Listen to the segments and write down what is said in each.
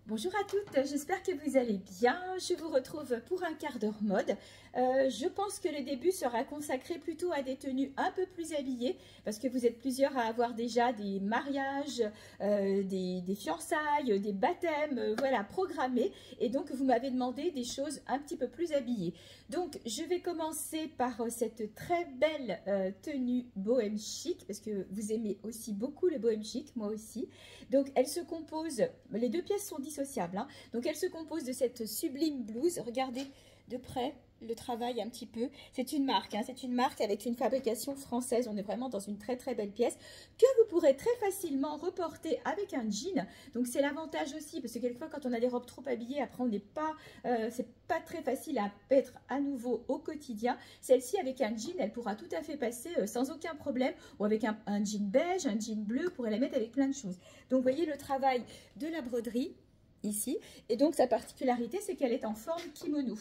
Bonjour à toutes, j'espère que vous allez bien. Je vous retrouve pour un quart d'heure mode. Je pense que le début sera consacré plutôt à des tenues un peu plus habillées parce que vous êtes plusieurs à avoir déjà des mariages, des fiançailles, des baptêmes, voilà, programmés. Et donc, vous m'avez demandé des choses un petit peu plus habillées. Donc, je vais commencer par cette très belle tenue bohème chic parce que vous aimez aussi beaucoup le bohème chic, moi aussi. Donc, elle se compose, les deux pièces sont dissociables, hein. Donc, elle se compose de cette sublime blouse. Regardez de près le travail un petit peu. C'est une marque, hein, c'est une marque avec une fabrication française. On est vraiment dans une très très belle pièce que vous pourrez très facilement reporter avec un jean. Donc, c'est l'avantage aussi parce que quelquefois, quand on a des robes trop habillées, après, on n'est pas, c'est pas très facile à mettre à nouveau au quotidien. Celle-ci, avec un jean, elle pourra tout à fait passer sans aucun problème, ou avec un jean beige, un jean bleu, vous pourrez la mettre avec plein de choses. Donc, vous voyez le travail de la broderie ici, et donc sa particularité, c'est qu'elle est en forme kimono.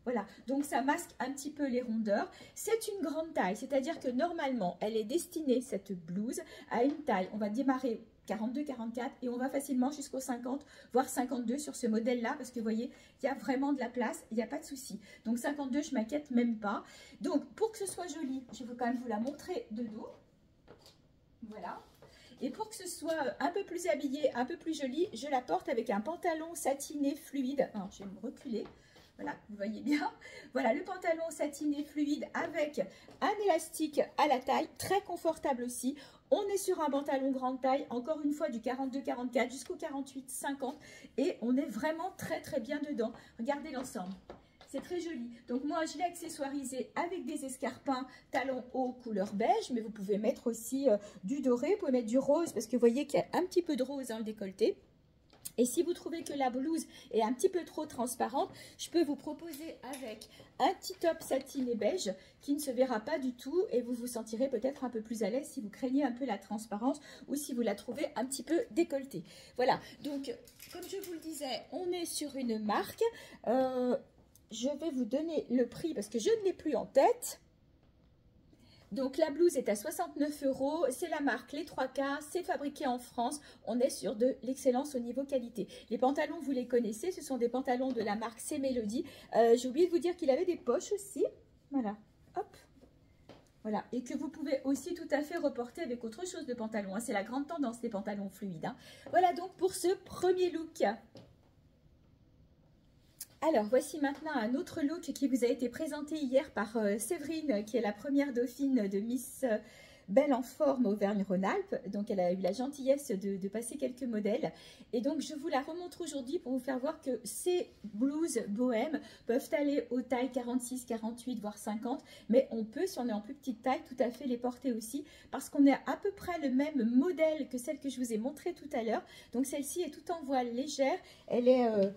Voilà, donc ça masque un petit peu les rondeurs. C'est une grande taille, c'est-à-dire que normalement, elle est destinée, cette blouse, à une taille. On va démarrer 42-44 et on va facilement jusqu'au 50, voire 52 sur ce modèle-là, parce que vous voyez, il y a vraiment de la place, il n'y a pas de souci. Donc 52, je ne m'inquiète même pas. Donc, pour que ce soit joli, je vais quand même vous la montrer de dos. Voilà. Et pour que ce soit un peu plus habillé, un peu plus joli, je la porte avec un pantalon satiné fluide. Alors, je vais me reculer. Voilà, vous voyez bien. Voilà, le pantalon satiné fluide avec un élastique à la taille, très confortable aussi. On est sur un pantalon grande taille, encore une fois du 42-44 jusqu'au 48-50 et on est vraiment très très bien dedans. Regardez l'ensemble. C'est très joli. Donc moi, je l'ai accessoirisé avec des escarpins talons hauts couleur beige, mais vous pouvez mettre aussi du doré, vous pouvez mettre du rose, parce que vous voyez qu'il y a un petit peu de rose dans le décolleté. Et si vous trouvez que la blouse est un petit peu trop transparente, je peux vous proposer avec un petit top satiné beige qui ne se verra pas du tout et vous vous sentirez peut-être un peu plus à l'aise si vous craignez un peu la transparence ou si vous la trouvez un petit peu décolletée. Voilà, donc comme je vous le disais, on est sur une marque. Je vais vous donner le prix parce que je ne l'ai plus en tête. Donc la blouse est à 69 €, c'est la marque Les 3K, c'est fabriqué en France, on est sur de l'excellence au niveau qualité. Les pantalons, vous les connaissez, ce sont des pantalons de la marque C'est Mélodie. J'ai oublié de vous dire qu'il avait des poches aussi, voilà, hop. Voilà, et que vous pouvez aussi tout à fait reporter avec autre chose de pantalon, hein. C'est la grande tendance, les pantalons fluides, hein. Voilà donc pour ce premier look. Alors, voici maintenant un autre look qui vous a été présenté hier par Séverine, qui est la première dauphine de Miss Belle en forme Auvergne-Rhône-Alpes. Donc, elle a eu la gentillesse de passer quelques modèles. Et donc, je vous la remontre aujourd'hui pour vous faire voir que ces blouses bohème peuvent aller aux tailles 46, 48, voire 50. Mais on peut, si on est en plus petite taille, tout à fait les porter aussi. Parce qu'on est à peu près le même modèle que celle que je vous ai montrée tout à l'heure. Donc, celle-ci est tout en voile légère. Elle est...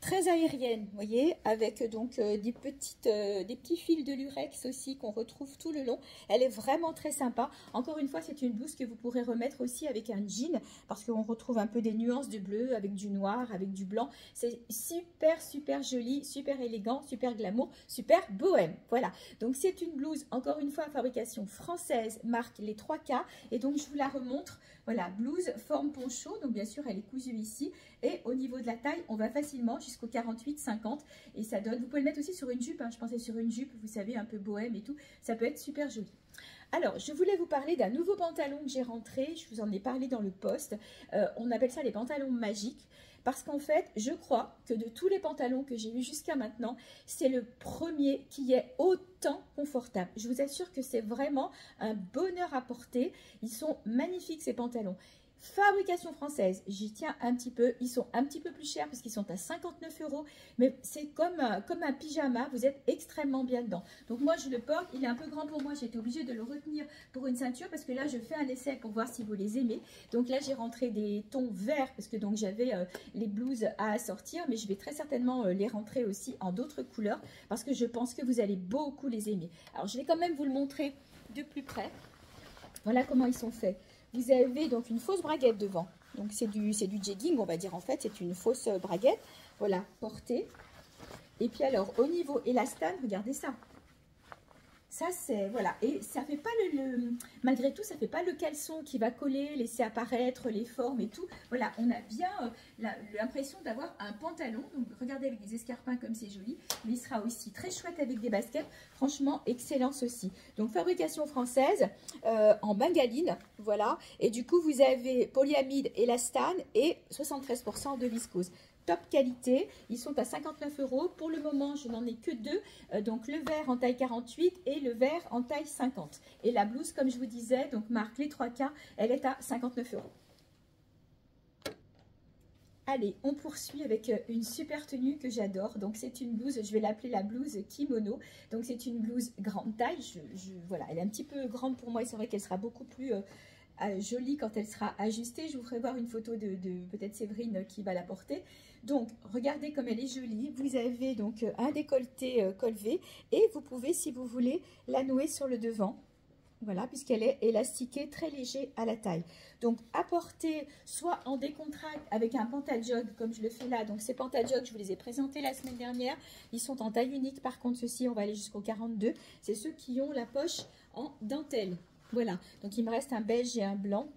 très aérienne, vous voyez, avec donc des petits fils de lurex aussi qu'on retrouve tout le long. Elle est vraiment très sympa. Encore une fois, c'est une blouse que vous pourrez remettre aussi avec un jean parce qu'on retrouve un peu des nuances de bleu avec du noir, avec du blanc. C'est super, super joli, super élégant, super glamour, super bohème. Voilà, donc c'est une blouse, encore une fois, fabrication française, marque Les 3K. Et donc, je vous la remontre. Voilà, blouse forme poncho, donc bien sûr, elle est cousue ici. Et au niveau de la taille, on va facilement jusqu'au 48-50 et ça donne, vous pouvez le mettre aussi sur une jupe, hein, je pensais sur une jupe, vous savez, un peu bohème et tout, ça peut être super joli. Alors, je voulais vous parler d'un nouveau pantalon que j'ai rentré, je vous en ai parlé dans le post, on appelle ça les pantalons magiques, parce qu'en fait, je crois que de tous les pantalons que j'ai eu jusqu'à maintenant, c'est le premier qui est autant confortable. Je vous assure que c'est vraiment un bonheur à porter, ils sont magnifiques ces pantalons. Fabrication française, j'y tiens un petit peu, ils sont un petit peu plus chers parce qu'ils sont à 59 €, mais c'est comme un pyjama, vous êtes extrêmement bien dedans. Donc moi je le porte, il est un peu grand pour moi, j'ai été obligée de le retenir pour une ceinture parce que là je fais un essai pour voir si vous les aimez. Donc là j'ai rentré des tons verts parce que donc j'avais les blouses à assortir, mais je vais très certainement les rentrer aussi en d'autres couleurs parce que je pense que vous allez beaucoup les aimer. Alors je vais quand même vous le montrer de plus près. Voilà comment ils sont faits. Vous avez donc une fausse braguette devant. Donc c'est du jegging, on va dire en fait, c'est une fausse braguette. Voilà, portée. Et puis alors au niveau élastane, regardez ça. Ça, c'est, voilà, et ça fait pas malgré tout, ça fait pas le caleçon qui va coller, laisser apparaître les formes et tout. Voilà, on a bien l'impression d'avoir un pantalon. Donc, regardez avec des escarpins comme c'est joli. Mais il sera aussi très chouette avec des baskets. Franchement, excellent ceci. Donc, fabrication française en bengaline, voilà. Et du coup, vous avez polyamide, élastane et 73% de viscose. Top qualité, ils sont à 59 €. Pour le moment, je n'en ai que deux, donc le vert en taille 48 et le vert en taille 50. Et la blouse, comme je vous disais, donc marque les 3K, elle est à 59 €. Allez, on poursuit avec une super tenue que j'adore. Donc, c'est une blouse, je vais l'appeler la blouse kimono. Donc, c'est une blouse grande taille. Voilà, elle est un petit peu grande pour moi et c'est vrai qu'elle sera beaucoup plus jolie quand elle sera ajustée. Je vous ferai voir une photo de peut-être Séverine qui va la porter. Donc, regardez comme elle est jolie. Vous avez donc un décolleté col V et vous pouvez, si vous voulez, la nouer sur le devant. Voilà, puisqu'elle est élastiquée, très léger à la taille. Donc, à porter soit en décontracte avec un pantalon comme je le fais là. Donc, ces pantalons, je vous les ai présentés la semaine dernière. Ils sont en taille unique. Par contre, ceux-ci, on va aller jusqu'au 42. C'est ceux qui ont la poche en dentelle. Voilà, donc il me reste un beige et un blanc.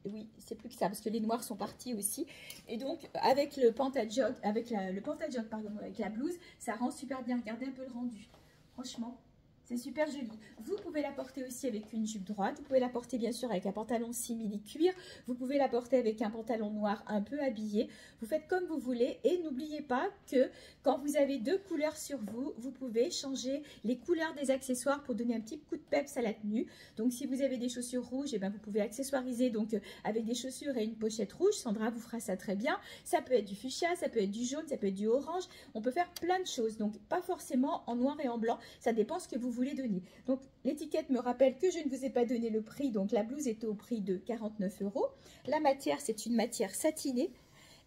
Oui, c'est plus que ça, parce que les noirs sont partis aussi. Et donc, avec le pantalon, avec la blouse, ça rend super bien. Regardez un peu le rendu. Franchement, c'est super joli. Vous pouvez la porter aussi avec une jupe droite. Vous pouvez la porter bien sûr avec un pantalon simili cuir. Vous pouvez la porter avec un pantalon noir un peu habillé. Vous faites comme vous voulez. Et n'oubliez pas que quand vous avez deux couleurs sur vous, vous pouvez changer les couleurs des accessoires pour donner un petit coup de peps à la tenue. Donc si vous avez des chaussures rouges, et bien, vous pouvez accessoiriser donc avec des chaussures et une pochette rouge. Sandra vous fera ça très bien. Ça peut être du fuchsia, ça peut être du jaune, ça peut être du orange. On peut faire plein de choses. Donc pas forcément en noir et en blanc. Ça dépend ce que vous voulez donner. Donc l'étiquette me rappelle que je ne vous ai pas donné le prix, donc la blouse est au prix de 49 €. La matière, c'est une matière satinée,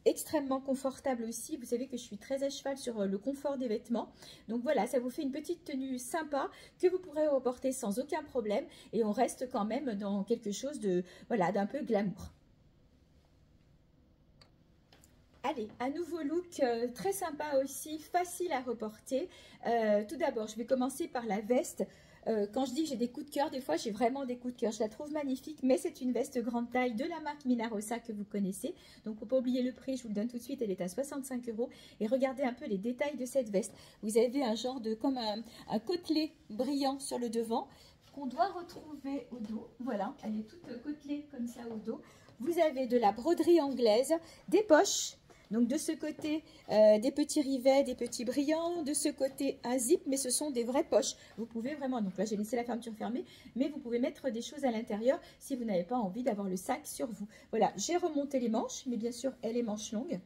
extrêmement confortable aussi. Vous savez que je suis très à cheval sur le confort des vêtements. Donc voilà, ça vous fait une petite tenue sympa que vous pourrez reporter sans aucun problème et on reste quand même dans quelque chose de, voilà, d'un peu glamour. Allez, un nouveau look très sympa aussi, facile à reporter. Tout d'abord, je vais commencer par la veste. Quand je dis que j'ai des coups de cœur, des fois j'ai vraiment des coups de cœur. Je la trouve magnifique, mais c'est une veste grande taille de la marque Minarossa que vous connaissez. Donc, pour ne pas oublier le prix, je vous le donne tout de suite, elle est à 65 €. Et regardez un peu les détails de cette veste. Vous avez un genre de, comme un côtelet brillant sur le devant qu'on doit retrouver au dos. Voilà, elle est toute côtelée comme ça au dos. Vous avez de la broderie anglaise, des poches. Donc de ce côté, des petits rivets, des petits brillants. De ce côté, un zip, mais ce sont des vraies poches. Vous pouvez vraiment, donc là j'ai laissé la fermeture fermée, mais vous pouvez mettre des choses à l'intérieur si vous n'avez pas envie d'avoir le sac sur vous. Voilà, j'ai remonté les manches, mais bien sûr, elle est manche longue.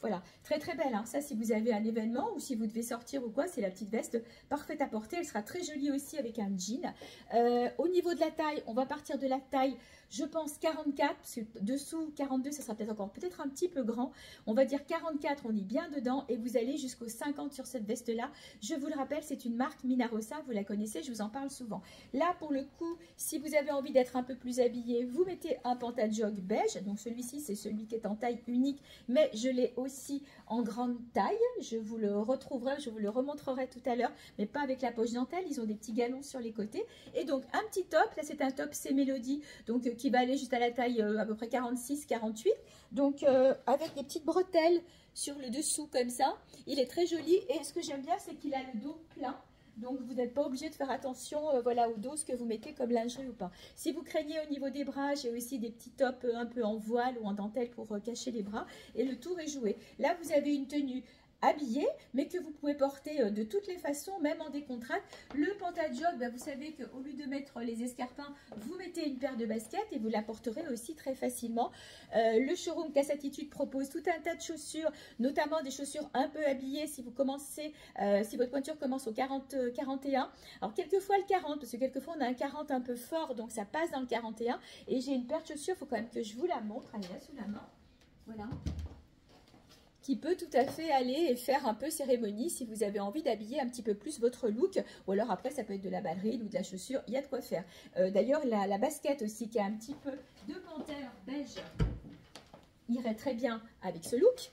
Voilà, très très belle, hein. Ça si vous avez un événement ou si vous devez sortir ou quoi, c'est la petite veste parfaite à porter. Elle sera très jolie aussi avec un jean. Au niveau de la taille, on va partir de la taille, je pense 44, parce que dessous 42, ça sera peut-être encore peut-être un petit peu grand. On va dire 44, on est bien dedans et vous allez jusqu'au 50 sur cette veste-là. Je vous le rappelle, c'est une marque Minarossa, vous la connaissez, je vous en parle souvent. Là, pour le coup, si vous avez envie d'être un peu plus habillé, vous mettez un pantalon beige. Donc celui-ci, c'est celui qui est en taille unique, mais je l'ai aussi en grande taille. Je vous le retrouverai, je vous le remontrerai tout à l'heure, mais pas avec la poche dentelle. Ils ont des petits galons sur les côtés. Et donc, un petit top. Là, c'est un top C Mélodie, donc qui va aller juste à la taille à peu près 46-48. Donc, avec des petites bretelles sur le dessous comme ça. Il est très joli. Et ce que j'aime bien, c'est qu'il a le dos plein. Donc, vous n'êtes pas obligé de faire attention voilà, au dos, ce que vous mettez comme lingerie ou pas. Si vous craignez au niveau des bras, j'ai aussi des petits tops un peu en voile ou en dentelle pour cacher les bras. Et le tour est joué. Là, vous avez une tenue habillée, mais que vous pouvez porter de toutes les façons, même en décontracte. Le pantalon, ben, vous savez qu'au lieu de mettre les escarpins, vous mettez une paire de baskets et vous la porterez aussi très facilement. Le showroom Casse Attitude propose tout un tas de chaussures, notamment des chaussures un peu habillées si vous commencez, si votre pointure commence au 40-41. Alors quelquefois le 40, parce que quelquefois on a un 40 un peu fort, donc ça passe dans le 41. Et j'ai une paire de chaussures, il faut quand même que je vous la montre. Elle est là sous la main. Voilà. Qui peut tout à fait aller et faire un peu cérémonie si vous avez envie d'habiller un petit peu plus votre look. Ou alors après, ça peut être de la ballerine ou de la chaussure, il y a de quoi faire. D'ailleurs, la basket aussi qui a un petit peu de panthère beige irait très bien avec ce look.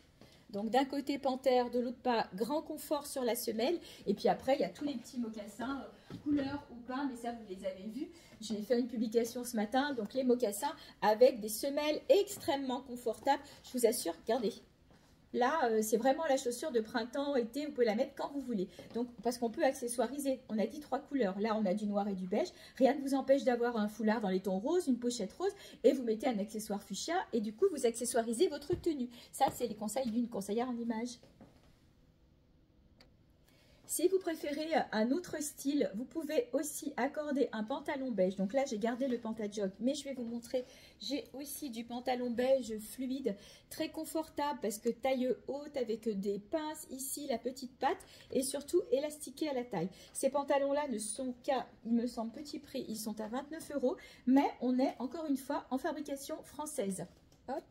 Donc d'un côté panthère, de l'autre pas, grand confort sur la semelle. Et puis après, il y a tous les petits mocassins, couleur ou pain, mais ça vous les avez vus. J'ai fait une publication ce matin, donc les mocassins avec des semelles extrêmement confortables. Je vous assure, regardez. Là, c'est vraiment la chaussure de printemps, été, vous pouvez la mettre quand vous voulez. Donc, parce qu'on peut accessoiriser, on a dit 3 couleurs. Là, on a du noir et du beige. Rien ne vous empêche d'avoir un foulard dans les tons roses, une pochette rose, et vous mettez un accessoire fuchsia, et du coup, vous accessoirisez votre tenue. Ça, c'est les conseils d'une conseillère en images. Si vous préférez un autre style, vous pouvez aussi accorder un pantalon beige. Donc là, j'ai gardé le pantajog, mais je vais vous montrer. J'ai aussi du pantalon beige fluide, très confortable parce que taille haute avec des pinces ici, la petite patte et surtout élastiqué à la taille. Ces pantalons-là ne sont qu'à, il me semble, petit prix. Ils sont à 29 €, mais on est encore une fois en fabrication française. Hop.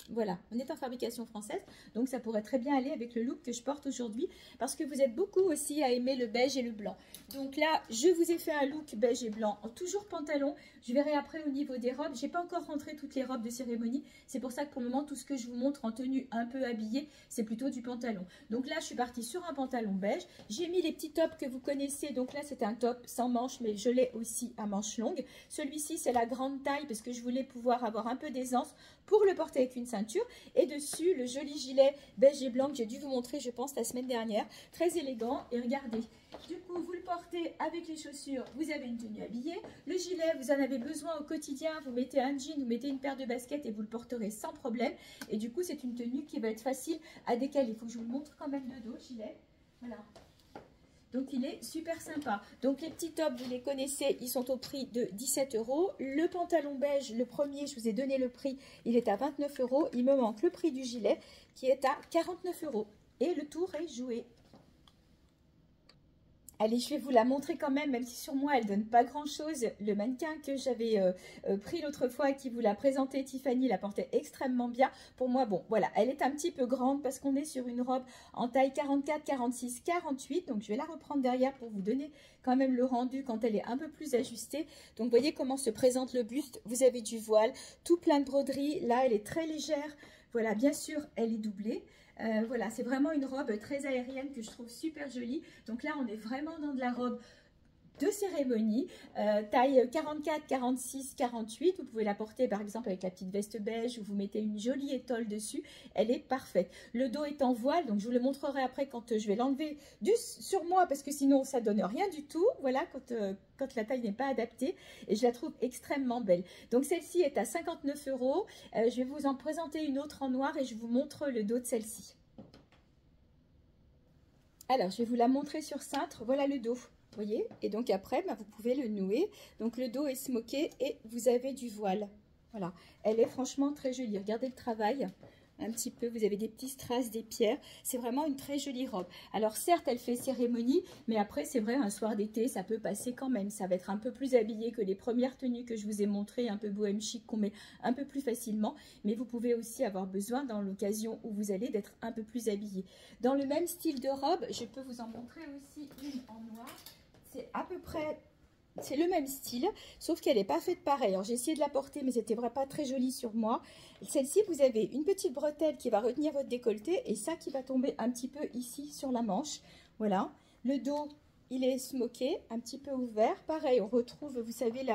Voilà, on est en fabrication française, donc ça pourrait très bien aller avec le look que je porte aujourd'hui, parce que vous êtes beaucoup aussi à aimer le beige et le blanc. Donc là, je vous ai fait un look beige et blanc, toujours pantalon. Je verrai après au niveau des robes. J'ai pas encore rentré toutes les robes de cérémonie, c'est pour ça que pour le moment, tout ce que je vous montre en tenue un peu habillée, c'est plutôt du pantalon. Donc là, je suis partie sur un pantalon beige. J'ai mis les petits tops que vous connaissez, donc là, c'est un top sans manches, mais je l'ai aussi à manches longues. Celui-ci, c'est la grande taille, parce que je voulais pouvoir avoir un peu d'aisance pour le porter avec une ceinture. Et dessus, le joli gilet beige et blanc que j'ai dû vous montrer, je pense, la semaine dernière. Très élégant. Et regardez, du coup, vous le portez avec les chaussures, vous avez une tenue habillée. Le gilet, vous en avez besoin au quotidien. Vous mettez un jean, vous mettez une paire de baskets et vous le porterez sans problème. Et du coup, c'est une tenue qui va être facile à décaler. Il faut que je vous le montre quand même de dos, gilet. Voilà. Donc, il est super sympa. Donc, les petits tops, vous les connaissez, ils sont au prix de 17 €. Le pantalon beige, le premier, je vous ai donné le prix, il est à 29 €. Il me manque le prix du gilet qui est à 49 €. Et le tour est joué. Allez, je vais vous la montrer quand même si sur moi, elle ne donne pas grand-chose. Le mannequin que j'avais pris l'autre fois et qui vous l'a présenté, Tiffany, la portait extrêmement bien. Pour moi, bon, voilà, elle est un petit peu grande parce qu'on est sur une robe en taille 44, 46, 48. Donc, je vais la reprendre derrière pour vous donner quand même le rendu quand elle est un peu plus ajustée. Donc, voyez comment se présente le buste. Vous avez du voile, tout plein de broderies. Là, elle est très légère. Voilà, bien sûr, elle est doublée. Voilà, c'est vraiment une robe très aérienne que je trouve super jolie. Donc là, on est vraiment dans de la robe de cérémonie, taille 44, 46, 48. Vous pouvez la porter par exemple avec la petite veste beige ou vous mettez une jolie étole dessus. Elle est parfaite. Le dos est en voile, donc je vous le montrerai après quand je vais l'enlever sur moi parce que sinon ça donne rien du tout. Voilà, quand la taille n'est pas adaptée, et je la trouve extrêmement belle. Donc celle-ci est à 59 €. Je vais vous en présenter une autre en noir et je vous montre le dos de celle-ci. Alors, je vais vous la montrer sur cintre. Voilà le dos. Vous voyez, et donc après, vous pouvez le nouer. Donc le dos est smoké et vous avez du voile. Voilà, elle est franchement très jolie. Regardez le travail, un petit peu, vous avez des petits strass, des pierres. C'est vraiment une très jolie robe. Alors certes, elle fait cérémonie, mais après, c'est vrai, un soir d'été, ça peut passer quand même. Ça va être un peu plus habillé que les premières tenues que je vous ai montrées, un peu bohème chic, qu'on met un peu plus facilement. Mais vous pouvez aussi avoir besoin, dans l'occasion où vous allez, d'être un peu plus habillé. Dans le même style de robe, je peux vous en montrer aussi une en noir. C'est à peu près, c'est le même style, sauf qu'elle n'est pas faite pareil. Alors j'ai essayé de la porter, mais c'était vraiment pas très joli sur moi. Celle-ci, vous avez une petite bretelle qui va retenir votre décolleté et ça qui va tomber un petit peu ici sur la manche. Voilà, le dos, il est smoké, un petit peu ouvert. Pareil, on retrouve, vous savez,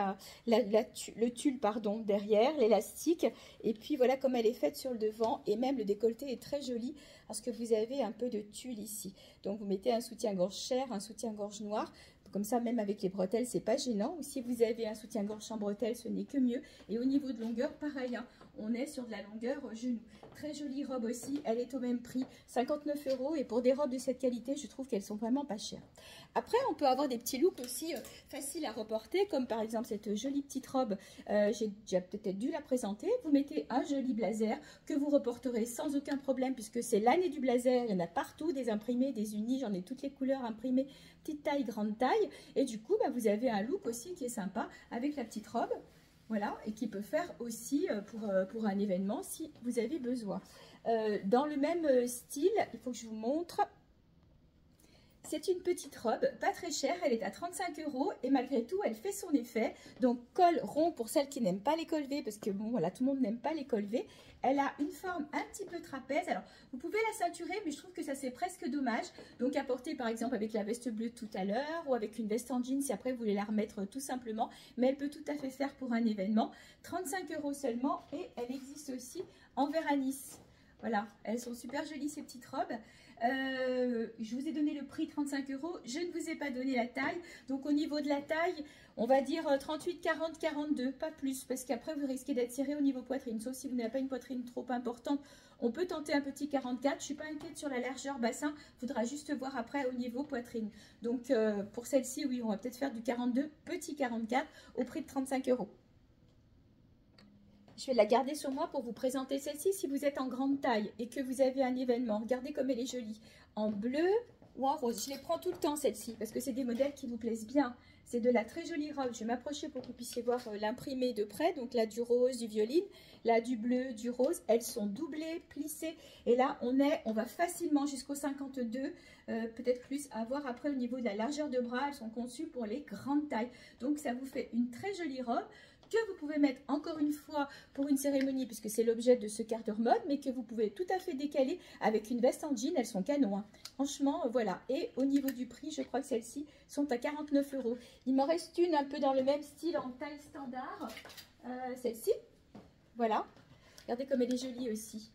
le tulle, pardon, derrière, l'élastique. Et puis voilà comme elle est faite sur le devant. Et même le décolleté est très joli parce que vous avez un peu de tulle ici. Donc vous mettez un soutien-gorge chair, un soutien-gorge noir. Comme ça, même avec les bretelles, c'est pas gênant. Ou si vous avez un soutien-gorge sans bretelles, ce n'est que mieux. Et au niveau de longueur, pareil, hein, on est sur de la longueur genou. Très jolie robe aussi, elle est au même prix, 59 €. Et pour des robes de cette qualité, je trouve qu'elles sont vraiment pas chères. Après, on peut avoir des petits looks aussi faciles à reporter, comme par exemple cette jolie petite robe. J'ai déjà peut-être dû la présenter. Vous mettez un joli blazer que vous reporterez sans aucun problème, puisque c'est l'année du blazer. Il y en a partout, des imprimés, des unis, j'en ai toutes les couleurs imprimées, petite taille, grande taille. Et du coup, vous avez un look aussi qui est sympa avec la petite robe. Voilà, et qui peut faire aussi pour un événement si vous avez besoin. Dans le même style, il faut que je vous montre. C'est une petite robe, pas très chère, elle est à 35 € et malgré tout, elle fait son effet. Donc, col rond pour celles qui n'aiment pas les cols V, parce que bon, voilà, tout le monde n'aime pas les cols V. Elle a une forme un petit peu trapèze. Alors, vous pouvez la ceinturer, mais je trouve que ça c'est presque dommage. Donc, à porter par exemple avec la veste bleue tout à l'heure ou avec une veste en jean si après vous voulez la remettre tout simplement. Mais elle peut tout à fait faire pour un événement. 35 € seulement et elle existe aussi en vert anis. Voilà, elles sont super jolies ces petites robes. Je vous ai donné le prix 35 €. Je ne vous ai pas donné la taille. Donc au niveau de la taille, on va dire 38, 40, 42, pas plus. Parce qu'après vous risquez d'être serré au niveau poitrine. Sauf si vous n'avez pas une poitrine trop importante. On peut tenter un petit 44. Je ne suis pas inquiète sur la largeur bassin. Il faudra juste voir après au niveau poitrine. Donc pour celle-ci, oui, on va peut-être faire du 42, petit 44 au prix de 35 €. Je vais la garder sur moi pour vous présenter celle-ci. Si vous êtes en grande taille et que vous avez un événement, regardez comme elle est jolie. En bleu ou en rose. Je les prends tout le temps celle-ci parce que c'est des modèles qui vous plaisent bien. C'est de la très jolie robe. Je vais m'approcher pour que vous puissiez voir l'imprimé de près. Donc là du rose, du violine, là du bleu, du rose. Elles sont doublées, plissées. Et là on va facilement jusqu'au 52, peut-être plus, à voir après au niveau de la largeur de bras. Elles sont conçues pour les grandes tailles. Donc ça vous fait une très jolie robe que vous pouvez mettre encore une fois pour une cérémonie puisque c'est l'objet de ce quart d'heure mode, mais que vous pouvez tout à fait décaler avec une veste en jean. Elles sont canon, hein. Franchement, voilà. Et au niveau du prix, je crois que celles-ci sont à 49 €. Il m'en reste une un peu dans le même style en taille standard. Celle-ci, voilà. Regardez comme elle est jolie aussi.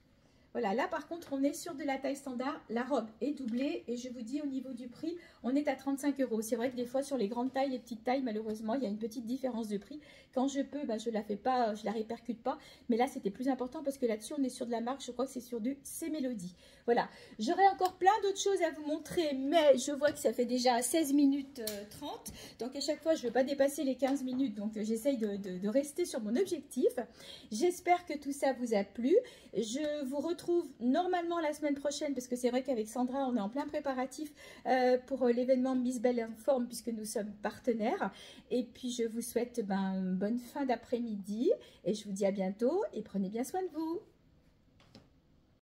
Voilà, là par contre, on est sur de la taille standard. La robe est doublée et je vous dis au niveau du prix, on est à 35 €. C'est vrai que des fois, sur les grandes tailles, les petites tailles, malheureusement, il y a une petite différence de prix. Quand je peux, je la fais pas, je la répercute pas. Mais là, c'était plus important parce que là-dessus, on est sur de la marque, je crois que c'est sur du C-Mélodie. Voilà, j'aurais encore plein d'autres choses à vous montrer, mais je vois que ça fait déjà 16 minutes 30. Donc à chaque fois, je ne veux pas dépasser les 15 minutes, donc j'essaye de rester sur mon objectif. J'espère que tout ça vous a plu. Je vous retrouve normalement la semaine prochaine, parce que c'est vrai qu'avec Sandra, on est en plein préparatif pour l'événement Miss Belle en Forme, puisque nous sommes partenaires. Et puis, je vous souhaite une bonne fin d'après-midi, et je vous dis à bientôt, et prenez bien soin de vous.